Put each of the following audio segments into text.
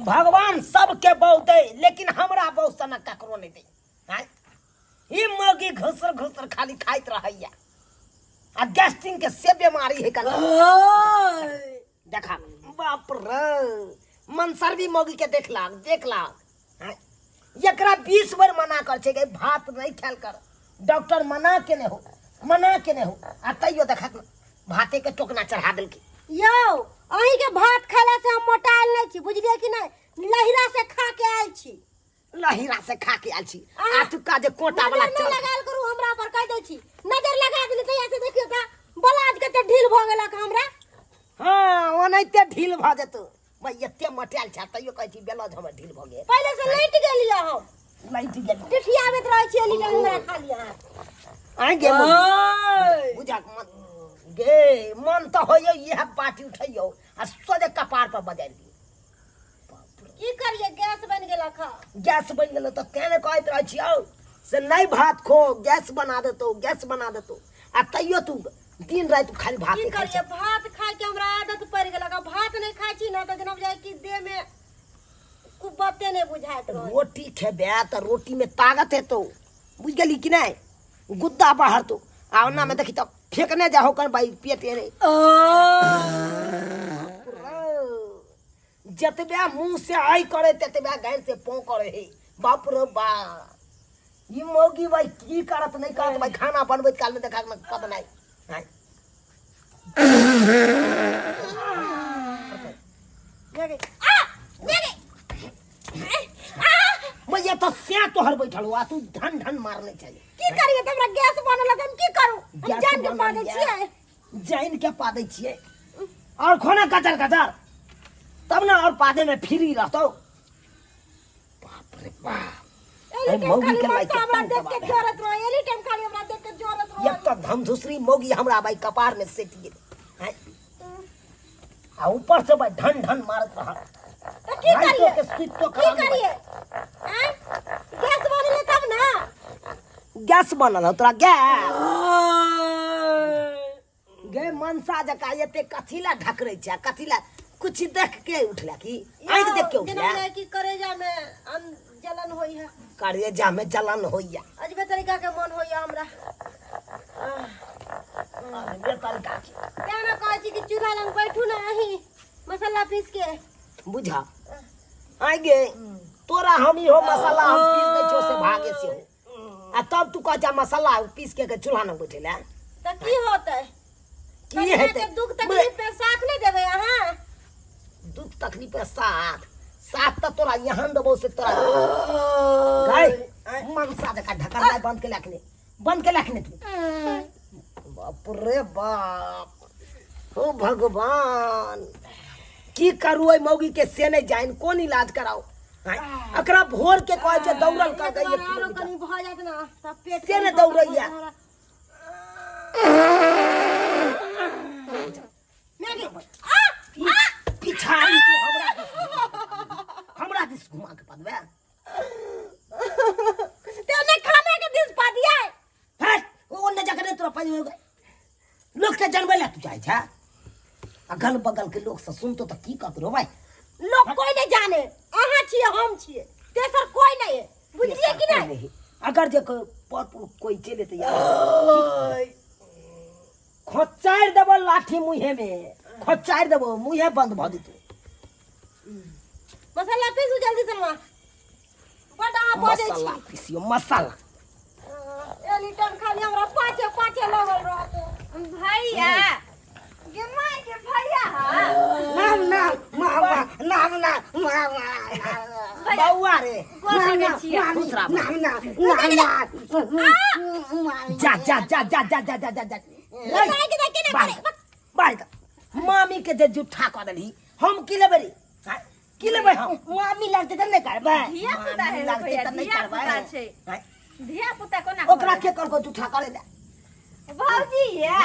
भगवान सबके बहु दे लेकिन हमरा बहु सनक ककरो नहीं दे। ई मौगी घुसर घुसर खाली खाइत रहैया आ गैस्ट्रिक के से बीमारी है कल देखा बाप रे मनसरवी मौगी के देख ला एकरा 20 बार मना कर छे के भात नहीं खाल कर डॉक्टर मना के ने हो आ तैयो देखा भाते के टोकना चढ़ा दिल के यो अही के भात खाला से हम मोटाइल नहीं छी बुझलिए कि नहीं लहिरा से खा के आइल छी आ तू का जे कोटा वाला चल लगाल करू हमरा पर कह दे छी नजर लगा दिली त ऐसे देखियो त बलाज के त ढील भ गेला का हमरा। हां ओनैते ढील भ जतो भाई एते मटियाल छ तैयो कहै छी बेलज हमर ढील भ गेल पहले से लेट गेलियो हम टिठियाबैत रहै छी एली हमरा खा लिया आ गे बुझा गे मन तो होय यह पार्टी उठैयो आ सोजे कपार पर बजाइ दी की करिए गैस बन गेला खा गैस बन गेलो त केने कहैत रहै छियौ से नहीं भात खो गैस बना देतो आ तैयो तू दिन रात खाली भात की करिए भात खाए के हमरा आदत पड़ गेला का भात नहीं खाइ छी ना त जना बुझाय कि देह में कुबते नहीं बुझाइत रह रोटी खेबे त रोटी में ताकत है तो बुझ गेली कि नहीं गुद्दा बाहर तो आवना में देखी त फेंकने जाओ कर भाई पेटे रे जतबे मुंह से आई करे ततबे घर से पौ करे है बाप रे बा ई मौगी भाई की करत नहीं करत भाई खाना बनबैत काल में देखा में पता नहीं मैं ये तो से तोहर बैठल हुआ तू धन धन मारने चाहिए की करिए हमरा गैस बनल त हम की करू जान के पा दे छिए जान के पा दे छिए और खाना कचर तब ना और पादे में फ्री रहतो बाप रे बाप मौगी के लाइक हमरा देख के जोरत रहो एनी टाइम खाली हमरा देख के जोरत रहो एक तो धमधुसरी मौगी हमरा भाई कपार में सेट गेल है आ ऊपर से भाई धन धन मारत रहा त की करिए के स्विच तो की करिए हैं गैस बनले तब ना गैस बनल तोरा गैस गे मनसा जका एते कथीला ढकरै छै कथीला कुछ देख के उठला की आंख देख के उठला जना की करेजा में जलन होई है करेजा में जलन होइया अजबे तरीका के मन होइया हमरा ये तरीका क्या ना कहै छी कि चूल्हा लंग बैठू ना अही मसाला पीस के बुझा आगे तोरा हम ही हो मसाला हम पीस दे छो से भागे से हो आ तब तू कह जा मसाला पीस के चूल्हा न बैठेला त की होतै की हेतै दुख तकलीफ पे साथ नहीं देबे यहां दुख तकलीफ पे साथ तो तोरा यहाँ दबो से तोरा गई मनसा जका ढकल बंद के रखने तू बाप रे बाप ओ भगवान की करू ओइ मौगी के से नहीं जाइन कोन इलाज कराओ अकरा भोर के कहै छै दौड़ल कर गई कनी भ जात ना त पेट से ने दौड़ैया पिछाड़ी तू हमरा दिस घुमा के पदवे तेने खाने के दिस पा दिया है ओ न जकरे तोरा पदवे लोग के जनबै ला तू जाय छै अगल बगल के लोग से सुनतो त की कहतो भाई लोग कोई नहीं जाने अहाँ छिए हम छिए तेसर कोई नहीं है बुझलिए कि नहीं अगर जे कोई चले त यार खोचार देबो लाठी मुहे में खोचार देबो मुहे बंद भ दितो मसाला पीसू जल्दी से मां बड़ा बजे छी मसाला पीसियो मसाला एनी टाइम खाली हमरा पाछे लगल रहतो भैया गे माय के भैया नाम बउआ रे जा मामी के जे जुठा कर देली हम की लेबै रे की लेबै हम मामी लगते त नहीं करबै धिया पुता है लगते त नहीं धिया करबै पुता छै धिया पुता कोना ओकरा के कर को जुठा करे ले भौजी है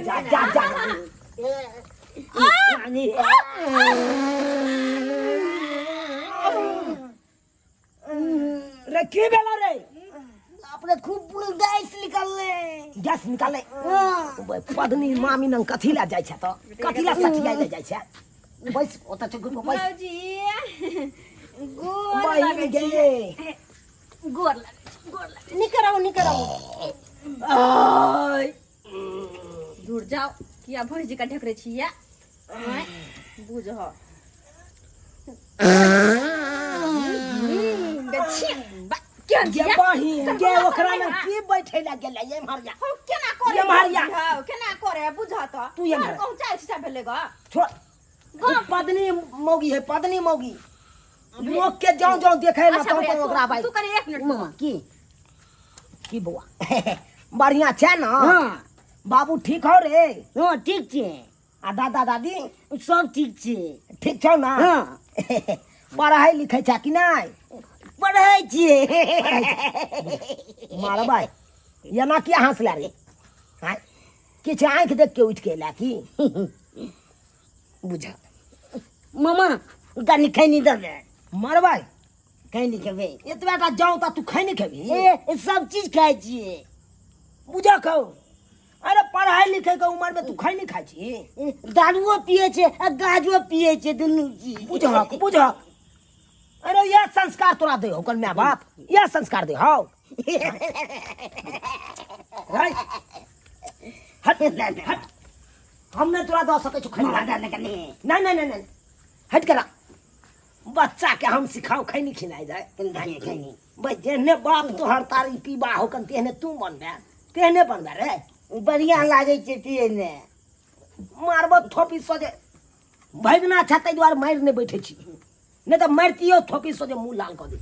जा नानी रे की बेला रे अपने खूब गैस निकाले पदनी मामी नंग कथीला जाय छ त कथीला सठिया ले जाय छ बैस ओता छ गुन बैस भौजी बहिन गे गोर लगे निकराओ आय दूर जाओ किया भौजी का ढकरे छिया बुझ हो क्या गे बहिन गे ओकरा में की बैठे ला गेले ये मारिया हम केना करे ये मारिया केना करे बुझा तो तू ये मार पहुंचाए छिटा भेले ग छोड़ पत्नी मौगी है पत्नी मौगी लोग के जाऊं जाऊं देखे ना तो ओकरा भाई तू करे 1 मिनट मामा की बुआ बढ़िया छे ना हां बाबू ठीक हो रे हां ठीक छे आ दादा दादी सब ठीक छे ठीक छौ ना हां पढ़ाई लिखै छा कि नहीं पढ़ै छिए मारा भाई ये ना किया हंसला रे हां किछ आंख देख के उठ के ला की बुझा मामा गानी खैनी दे दे मार भाई खैनी खेबे इतबा का जाऊं ता तू खै नहीं खेबी ए सब चीज खाइ छिए बुझा कहू अरे पढ़ाई लिखे के उम्र में तू खै नहीं खाई छी दारुओ पिए छे आ गाजो पिए छे दुनू चीज बुझा अरे यह संस्कार तोरा दे हो कल माँ बाप यह संस्कार दे हो हट हट हमने तोरा दो सके खैनी नहीं नहीं नहीं नहीं हट करा बच्चा के हम सिखाओ खैनी खिलाई जाए खैनी भाई जेहने बाप तोहर तारी पीबा हो कन तेहने तू बनबे तेहने बनबे रे बढ़िया लागे छे तिए ने मारबो थोपी सोजे भगना छ तै द्वार मार ने बैठे छी नहीं तो मारतियो थोपी सोजे मुंह लाल कर दे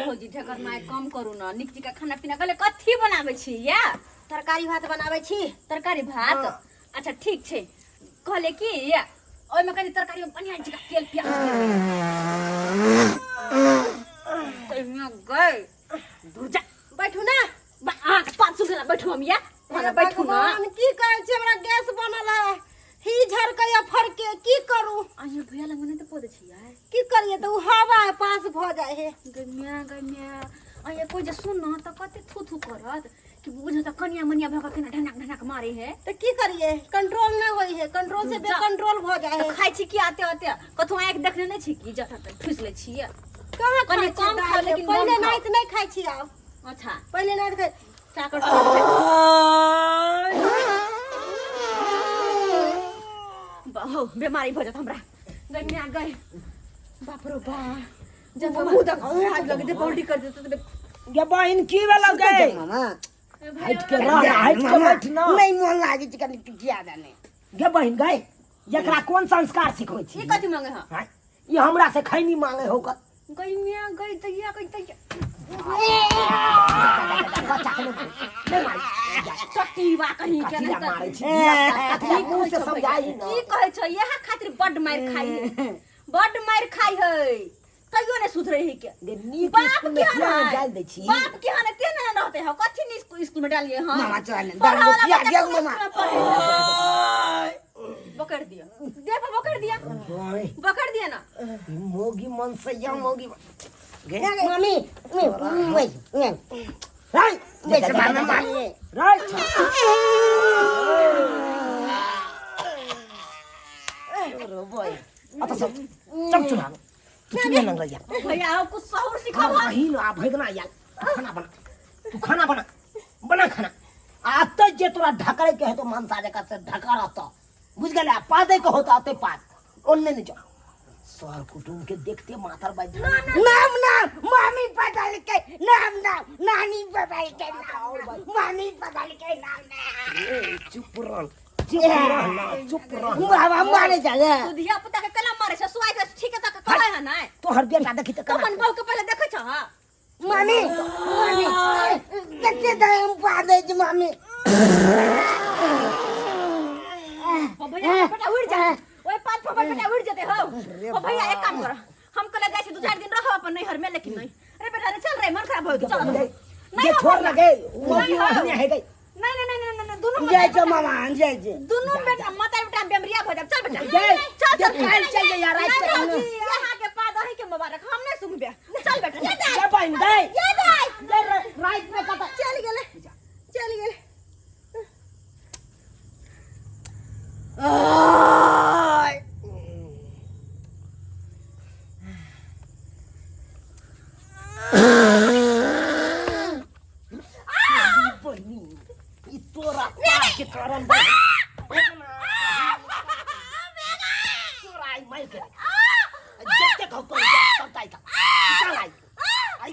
भौजी ढकर माय कम करू ना निकजी का खाना पीना गले कथी बनाबै छी या तरकारी भात बनाबै छी तरकारी भात अच्छा ठीक छे कहले की या ओय में कनी तरकारी में बढ़िया जका तेल प्याज तो मैं गए दूर जा बैठू ना आ पाँच सुगला बैठू हम या मारा बैठू ना की कहै छे हमरा गैस बनल है ही झरकैया फरके की करू आइयो भैया लंग नहीं तो पदे छी यार की करिए तो हवा पास भ जाए है गन्या आइयो कोई जे सुन ना त कते थू थू करत कि बुझ त कन्या मनिया भगा के ढनक ढनक मारे है तो की करिए कंट्रोल नहीं होई है कंट्रोल से बेकंट्रोल भ जाए है खाइ छी की आते आते कथु आंख देखने नहीं छी की जथा तक ठुस ले छी कहां कनी कम खा लेकिन पहले नाइट नहीं खाइ छी आब अच्छा पहले नाइट खाइ चाकर बहु बीमारी भ जात हमरा गन्या गए बाप रे बा जब मुंह तक हाथ लगे दे पौड़ी कर देते तो गे बहिन की भेल गे मामा हट के रह हट के बैठ ना नहीं मन लागे छी कनी टिकिया दाने गे बहिन गए एकरा कोन संस्कार सिखबै छी ई कथि मांगे ह ये हमरा से खैनी मांगे हो कर गन्या गई तैया गई तैया बच्चा के नहीं मारी टटीवा कहीं के कथी नहीं मारै छी कथी मुंह से समझाई ना की कहै छ यहा खातिर बड मार खाई है बड मार खाई है कहियो ने सुधरे है के गे नीक बाप स्कूल में के किया है डाल दे छी बाप के हने तेने न रहते हो कथि नि स्कूल में डालिए हां मामा चल दारू पिया गया मामा पकड़ दिया दे पर पकड़ दिया पकड़ दिया ना मोगी मन से या मोगी गे मम्मी वही राइट वैसे मामा मानिए राइट रो बॉय आता सब चम चुना तू चुना लंग रहा भैया आओ कुछ सहूर सिखाओ नहीं ना भगना यार खाना बना तू खाना बना खाना आते जे तोरा ढकरे के है तो मनसा जका से ढका रहता बुझ गेला पादे के होता आते पाद ओन्ने नहीं जा सर कुटुम के देखते माथर बाज नाम मम्मी पता के नाम नानी पता के नाम मम्मी पता के नाम चुप रह ना चुप रह बाबा मारे जाले तू धिया पुता के कलम मारे छ सुआई के ठीक है त कहै है ना तो हर बेटा देखी त अपन बहू के पहले देखै छ मम्मी कितने टाइम पादे जी मम्मी भैया बेटा उड़ जा ओए पांच फपड़ बेटा उड़ जाते हो ओ भैया एक काम कर हम कल गए 2-4 दिन रहो अपन नैहर में लेकिन नहीं अरे बेटा रे चल रे मन खराब हो गया चल ये छोड़ लगे वो भी वहां है गई नहीं दोनों जय जय मामा जय जय दोनों बेटा माता बेटा बेमरिया हो जा चल बेटा जय चल यार आज यहां के पाद ही के मुबारक हम नहीं सुनबे चल बेटा ये बहन गए ये दे राइट में कता चल गेले मार के जत्ते कहो कर सब ताई का निकाल आई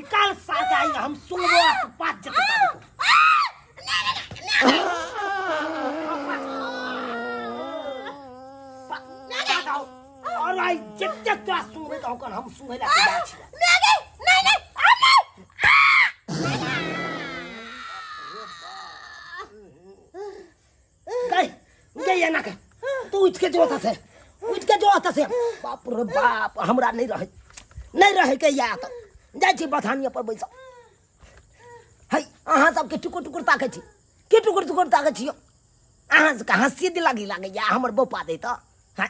इकाल साथ आई हम सुनबो पाँच जते और आई जत्ते तो सुनबे तो हम सुनै ला तैयार छी गई ना के तू उठ के जो आता से बाप रे बाप हमरा नहीं रहे के या त जाय छी बथानिया पर बैस है अहाँ सब के टुकुर ताके छी के टुकुर ताके छी अहाँ से कहाँ सीधी लागे या हमर बपा दे त है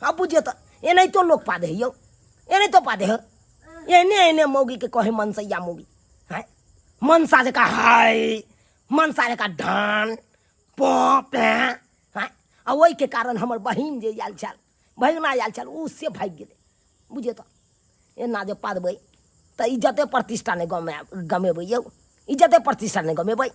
अब बुझियो त एनै तो लोग पा दे यो एनै तो पा दे ह एने मौगी के कहे मनसैया मौगी है मनसा जे का हाय मनसा जे का धान पोप है आ वही के कारण हमर बहिन जे आयल छल भगना आयल छल उससे भाग गेलै बुझियो त एना जे पादबै त इज्जते प्रतिष्ठा नहीं गमेबै यौ इज्जते प्रतिष्ठा नहीं गमेबै